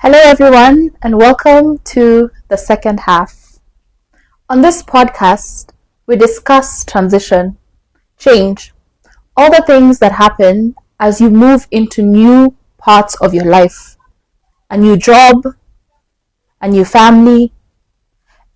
Hello, everyone, and welcome to the second half. On this podcast, we discuss transition, change, all the things that happen as you move into new parts of your life, a new job, a new family.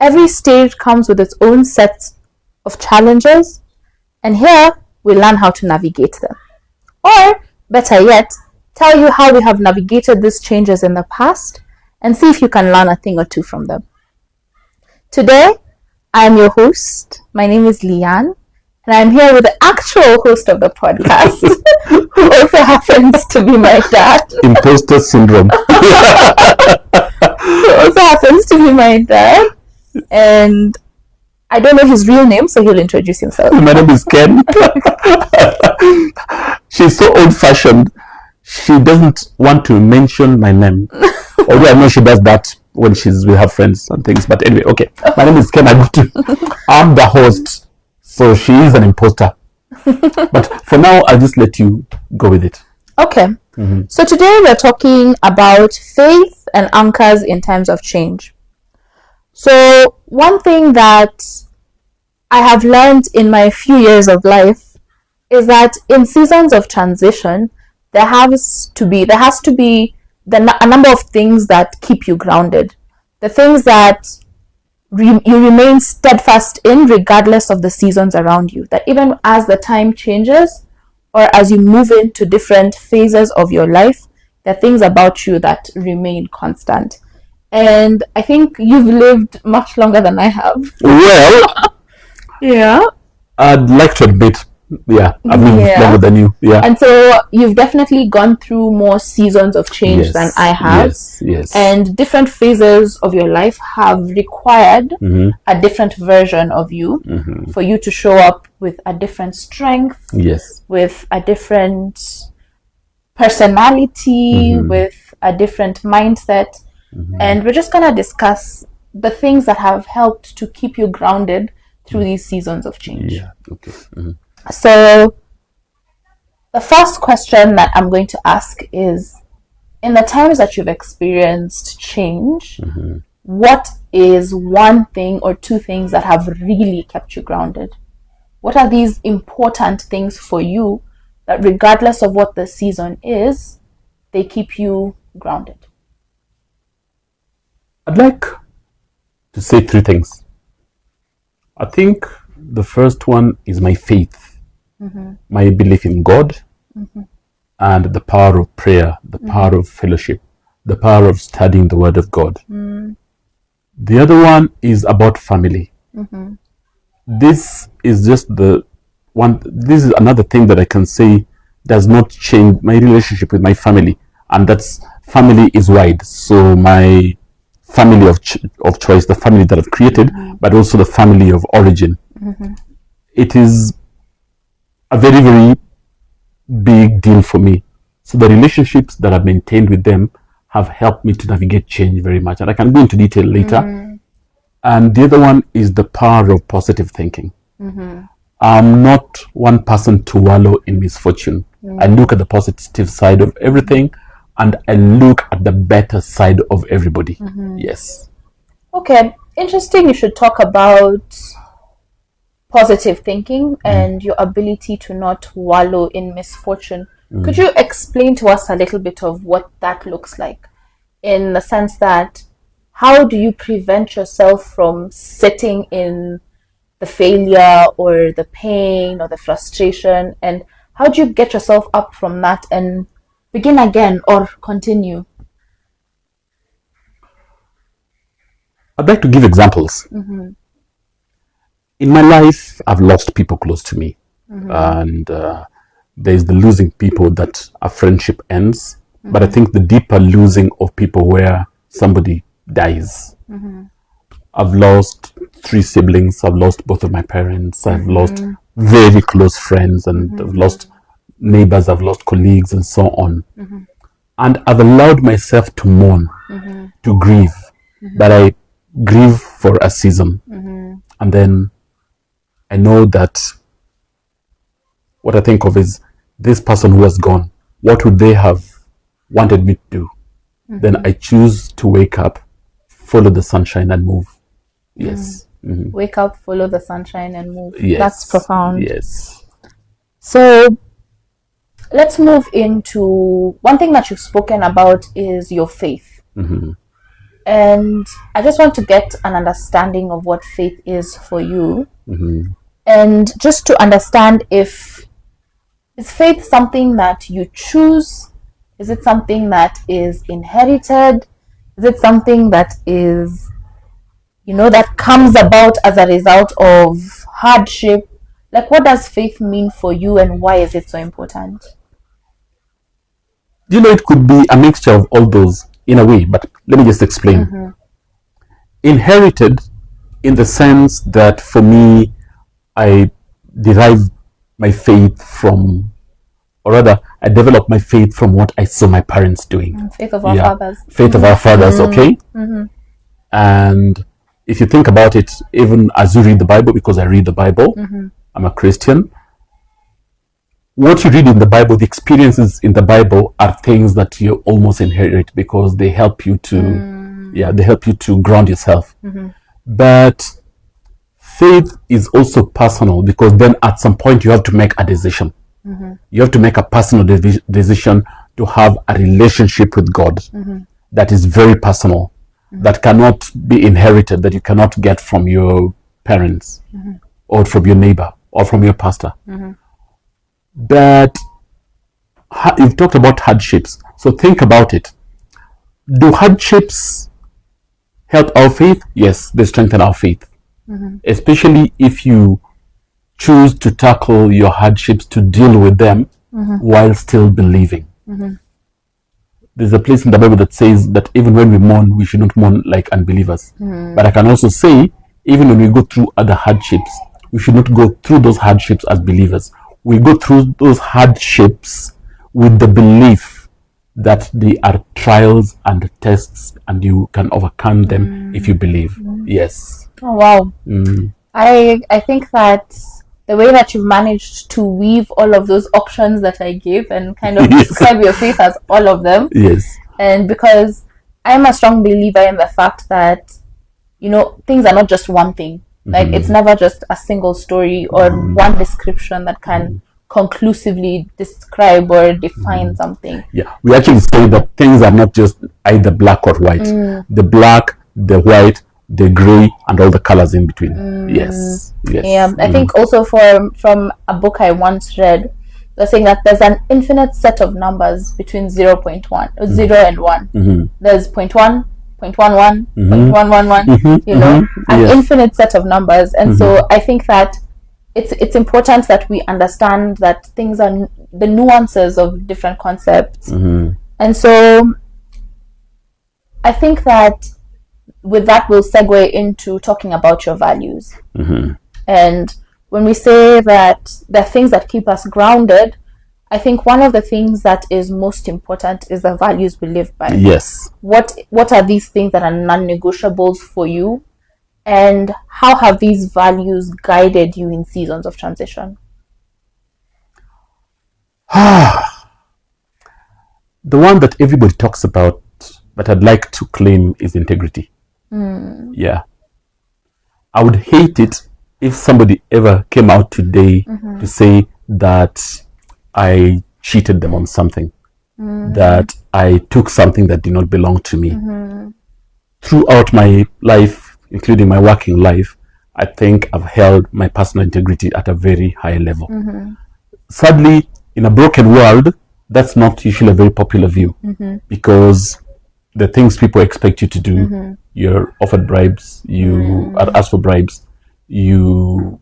Every stage comes with its own set of challenges, and here we learn how to navigate them. Or, better yet, tell you how we have navigated these changes in the past and see if you can learn a thing or two from them. Today, I am your host. My name is Leanne, and I'm here with the actual host of the podcast, who also happens to be my dad. Imposter syndrome. Who also happens to be my dad. And I don't know his real name, so he'll introduce himself. My name is Ken. She's so old-fashioned. She doesn't want to mention my name. Although I know she does that when she's with her friends and things. But anyway, okay. My name is Ken. I'm the host. So she is an imposter. But for now, I'll just let you go with it. Okay. So today we're talking about faith and anchors in times of change. So one thing that I have learned in my few years of life is that in seasons of transition, there has to be a number of things that keep you grounded. The things that you remain steadfast in regardless of the seasons around you. That even as the time changes or as you move into different phases of your life, there are things about you that remain constant. And I think you've lived much longer than I have. Well, Yeah. I'd like to admit, I've lived longer than you. Yeah. And so you've definitely gone through more seasons of change than I have. Yes. And different phases of your life have required a different version of you for you to show up with a different strength, with a different personality, with a different mindset. And we're just going to discuss the things that have helped to keep you grounded through these seasons of change. Yeah, okay. So the first question that I'm going to ask is, in the times that you've experienced change, what is one thing or two things that have really kept you grounded? What are these important things for you that regardless of what the season is, they keep you grounded? I'd like to say three things. I think the first one is my faith. My belief in God and the power of prayer, the power of fellowship, the power of studying the Word of God. The other one is about family. This is just this is another thing that I can say does not change my relationship with my family, and that's family is wide. So my family of choice, the family that I've created, but also the family of origin. It is a very, very big deal for me. So the relationships that I've maintained with them have helped me to navigate change very much. And I can go into detail later. And the other one is the power of positive thinking. I'm not one person to wallow in misfortune. I look at the positive side of everything and I look at the better side of everybody. Yes. Okay, interesting. You should talk about positive thinking and your ability to not wallow in misfortune. Could you explain to us a little bit of what that looks like, in the sense that how do you prevent yourself from sitting in the failure or the pain or the frustration, and how do you get yourself up from that and begin again or continue? I'd like to give examples. In my life, I've lost people close to me. And there's the losing people that a friendship ends. But I think the deeper losing of people where somebody dies. I've lost 3 siblings. I've lost both of my parents. I've lost very close friends, and I've lost neighbors. I've lost colleagues and so on. And I've allowed myself to mourn, to grieve. But I grieve for a season. And then I know that what I think of is this person who has gone, what would they have wanted me to do? then I choose to wake up, follow the sunshine, and move. Yes. Wake up, follow the sunshine, and move. Yes. That's profound. Yes. So let's move into one thing that you've spoken about is your faith. And I just want to get an understanding of what faith is for you. And just to understand, is faith something that you choose? Is it something that is inherited? Is it something that is, that comes about as a result of hardship? Like, what does faith mean for you, and why is it so important? It could be a mixture of all those in a way, but let me just explain. Inherited in the sense that for me, I derive my faith from, or rather, I develop my faith from what I saw my parents doing. Faith of our fathers. Faith of our fathers, okay? And if you think about it, even as you read the Bible, because I read the Bible, I'm a Christian, what you read in the Bible, the experiences in the Bible are things that you almost inherit because they help you to, they help you to ground yourself. But faith is also personal, because then at some point you have to make a decision. You have to make a personal decision to have a relationship with God that is very personal, that cannot be inherited, that you cannot get from your parents or from your neighbor or from your pastor. But you've talked about hardships, so think about it. Do hardships help our faith? Yes, they strengthen our faith. Especially if you choose to tackle your hardships, to deal with them while still believing. There's a place in the Bible that says that even when we mourn, we should not mourn like unbelievers. But I can also say, even when we go through other hardships, we should not go through those hardships as believers. We go through those hardships with the belief that they are trials and tests, and you can overcome them if you believe. Yes. Oh, wow. I think that the way that you've managed to weave all of those options that I gave and kind of describe your faith as all of them. Yes. And because I'm a strong believer in the fact that, things are not just one thing. Like, it's never just a single story or one description that can conclusively describe or define something. Yeah, we actually say that things are not just either black or white. The black, the white, the gray, and all the colors in between. Yes. Yeah, I think also from a book I once read, they're saying that there's an infinite set of numbers between 0 and 1. There's 0.1, 0.11, 0.111, an infinite set of numbers. And so I think that it's important that we understand that things are the nuances of different concepts. And so I think that with that, we'll segue into talking about your values. And when we say that there are things that keep us grounded, I think one of the things that is most important is the values we live by. Yes. What are these things that are non-negotiables for you? And how have these values guided you in seasons of transition? The one that everybody talks about, but I'd like to claim, is integrity. Yeah. I would hate it if somebody ever came out today to say that I cheated them on something, that I took something that did not belong to me. Throughout my life, including my working life, I think I've held my personal integrity at a very high level. Sadly, in a broken world, that's not usually a very popular view, because the things people expect you to do, you're offered bribes, you are asked for bribes, you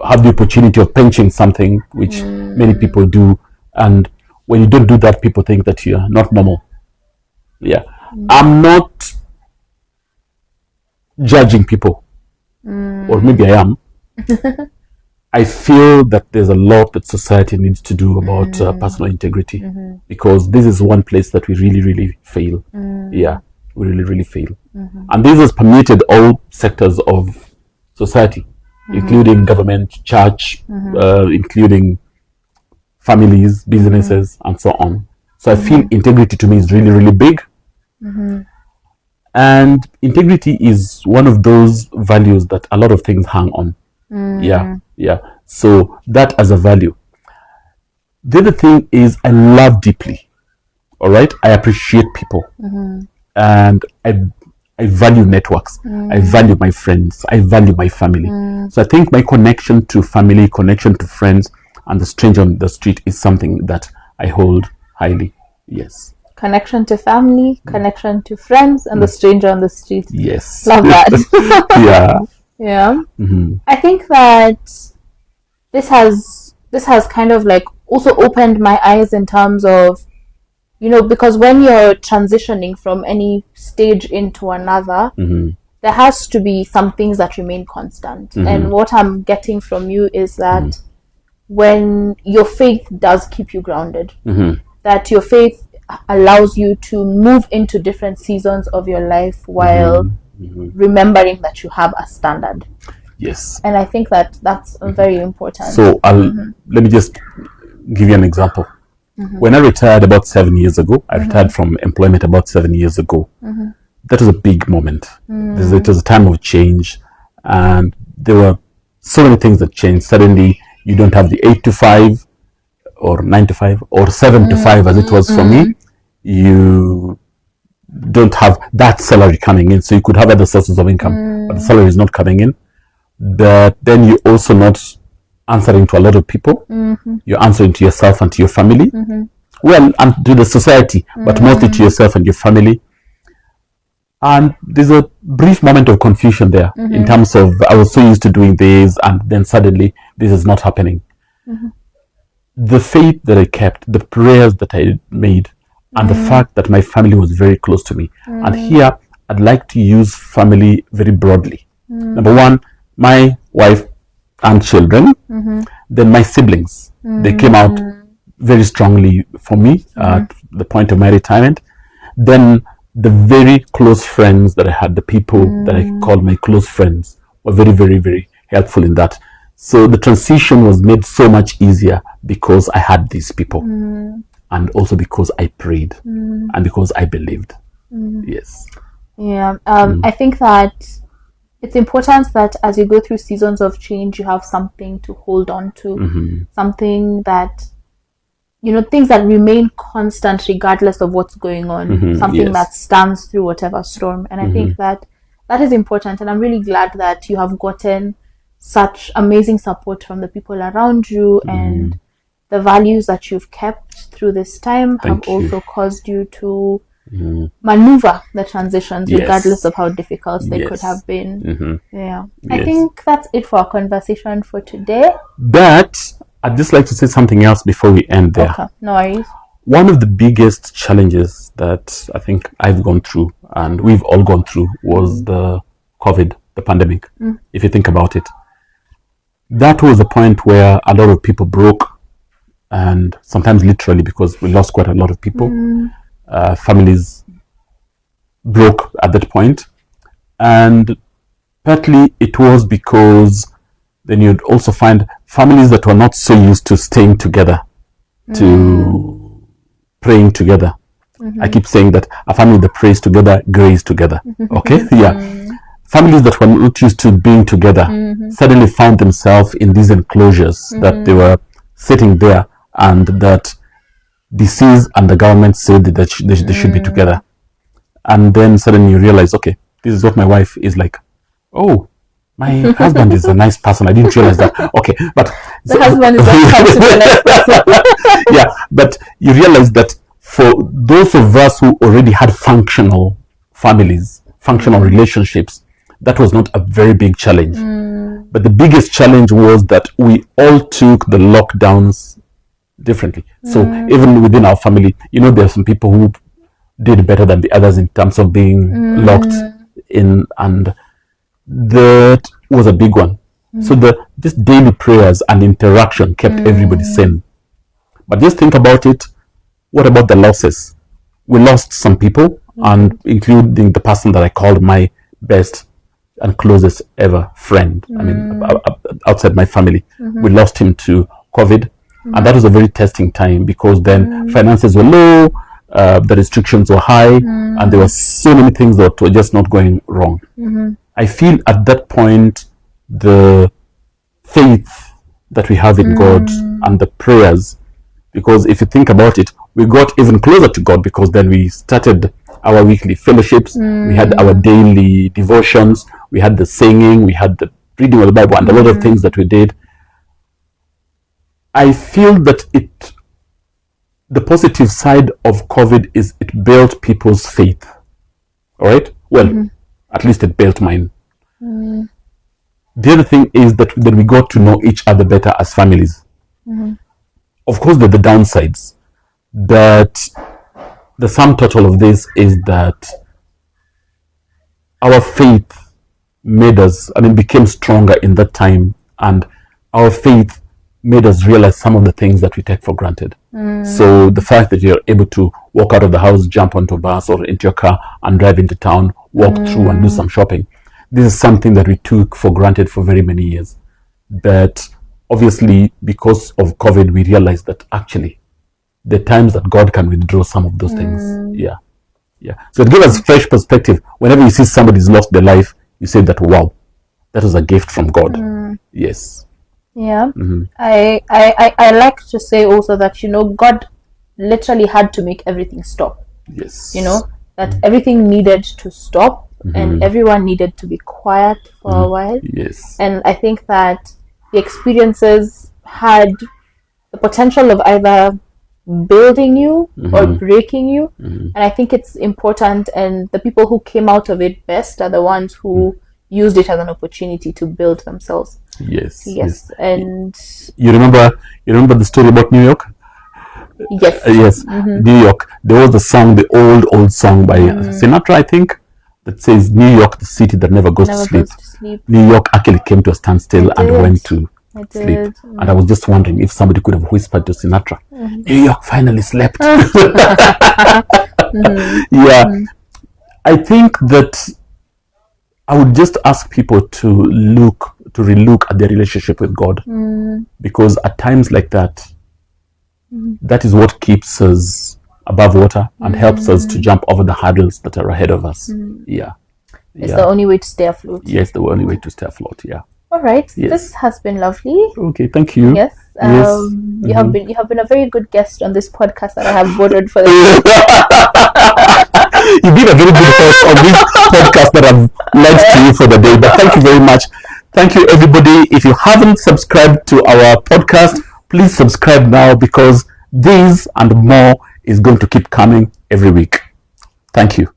have the opportunity of pinching something, which many people do, and when you don't do that, people think that you're not normal. Yeah. I'm not judging people, or maybe I am. I feel that there's a lot that society needs to do about personal integrity, because this is one place that we really, really fail. Yeah, we really, really fail. And this has permeated all sectors of society, including government, church, including families, businesses, and so on. So I feel integrity to me is really, really big. And integrity is one of those values that a lot of things hang on. Yeah. So that as a value. The other thing is I love deeply. All right, I appreciate people, and I value networks. I value my friends. I value my family. So I think my connection to family, connection to friends, and the stranger on the street is something that I hold highly. Yes. Connection to family, connection to friends, and the stranger on the street. Yes. Love that. Yeah. Yeah. I think that this has kind of like also opened my eyes in terms of, you know, because when you're transitioning from any stage into another, there has to be some things that remain constant. And what I'm getting from you is that when your faith does keep you grounded, that your faith allows you to move into different seasons of your life while remembering that you have a standard. Yes. And I think that that's very important. So let me just give you an example. When I retired about 7 years ago, I retired from employment about 7 years ago. That was a big moment. It was a time of change, and there were so many things that changed. Suddenly, you don't have the 8 to 5 or 9 to 5 or 7 to 5 as it was for me. You don't have that salary coming in, so you could have other sources of income, but the salary is not coming in. But then you're also not answering to a lot of people. You're answering to yourself and to your family. Well, and to the society, but mostly to yourself and your family. And there's a brief moment of confusion there in terms of I was so used to doing this, and then suddenly this is not happening. The faith that I kept, the prayers that I made, and the fact that my family was very close to me. And here, I'd like to use family very broadly. Number one, my wife and children, then my siblings. They came out very strongly for me at the point of my retirement. Then the very close friends that I had, the people that I called my close friends, were very, very, very helpful in that. So the transition was made so much easier because I had these people, and also because I prayed and because I believed. Yes. Yeah. I think that it's important that as you go through seasons of change, you have something to hold on to, something that, you know, things that remain constant regardless of what's going on, something that stands through whatever storm. And I think that that is important. And I'm really glad that you have gotten such amazing support from the people around you, and the values that you've kept through this time have also caused you to maneuver the transitions regardless of how difficult they could have been. I think that's it for our conversation for today. But I'd just like to say something else before we end there. Okay, no worries. One of the biggest challenges that I think I've gone through, and we've all gone through, was the COVID, the pandemic. If you think about it, that was a point where a lot of people broke, and sometimes literally, because we lost quite a lot of people. Families broke at that point, and partly it was because then you'd also find families that were not so used to staying together, to praying together. I keep saying that a family that prays together grays together. Okay? Families that were not used to being together suddenly found themselves in these enclosures that they were sitting there, and that disease and the government said that they should be together. And then suddenly you realize, okay, this is what my wife is like. Oh, my husband is a nice person. I didn't realize that. Okay, but the husband is a nice person. Yeah, but you realize that for those of us who already had functional families, functional relationships, that was not a very big challenge. But the biggest challenge was that we all took the lockdowns differently. So even within our family, you know, there are some people who did better than the others in terms of being locked in, and that was a big one. So this daily prayers and interaction kept everybody sane. But just think about it. What about the losses? We lost some people, and including the person that I called my best and closest ever friend. I mean, outside my family, we lost him to COVID. And that was a very testing time, because then finances were low, the restrictions were high, and there were so many things that were just not going wrong. I feel at that point, the faith that we have in God and the prayers, because if you think about it, we got even closer to God because then we started our weekly fellowships, we had our daily devotions, we had the singing, we had the reading of the Bible, and a lot of things that we did. I feel that the positive side of COVID is it built people's faith. All right? Well, at least it built mine. The other thing is that then we got to know each other better as families. Of course, there are the downsides. But the sum total of this is that our faith became stronger in that time, and our faith made us realize some of the things that we take for granted. So the fact that you're able to walk out of the house, jump onto a bus or into your car and drive into town, walk through and do some shopping, this is something that we took for granted for very many years. But obviously, because of COVID, we realized that actually the times that God can withdraw some of those things. Yeah. So it gives us fresh perspective. Whenever you see somebody's lost their life, you say that, wow, that was a gift from God. Yes. Yeah. I like to say also that, God literally had to make everything stop. Yes. That everything needed to stop and everyone needed to be quiet for a while. Yes. And I think that the experiences had the potential of either building you or breaking you. And I think it's important, and the people who came out of it best are the ones who used it as an opportunity to build themselves. Yes. And you remember the story about New York? Yes. New York. There was the song, the old song by Sinatra, I think, that says, New York, the city that never goes to sleep. New York actually came to a standstill and went to sleep. And I was just wondering if somebody could have whispered to Sinatra, New York finally slept. I think that I would just ask people to relook at their relationship with God, because at times like that, that is what keeps us above water and helps us to jump over the hurdles that are ahead of us. It's the only way to stay afloat. Yes, the only way to stay afloat. All right. Yes. This has been lovely. Okay, thank you. Yes. You have been a very good guest on this podcast that I have borrowed for this. You've been a very good host on this podcast that I've led to you for the day. But thank you very much. Thank you, everybody. If you haven't subscribed to our podcast, please subscribe now, because these and more is going to keep coming every week. Thank you.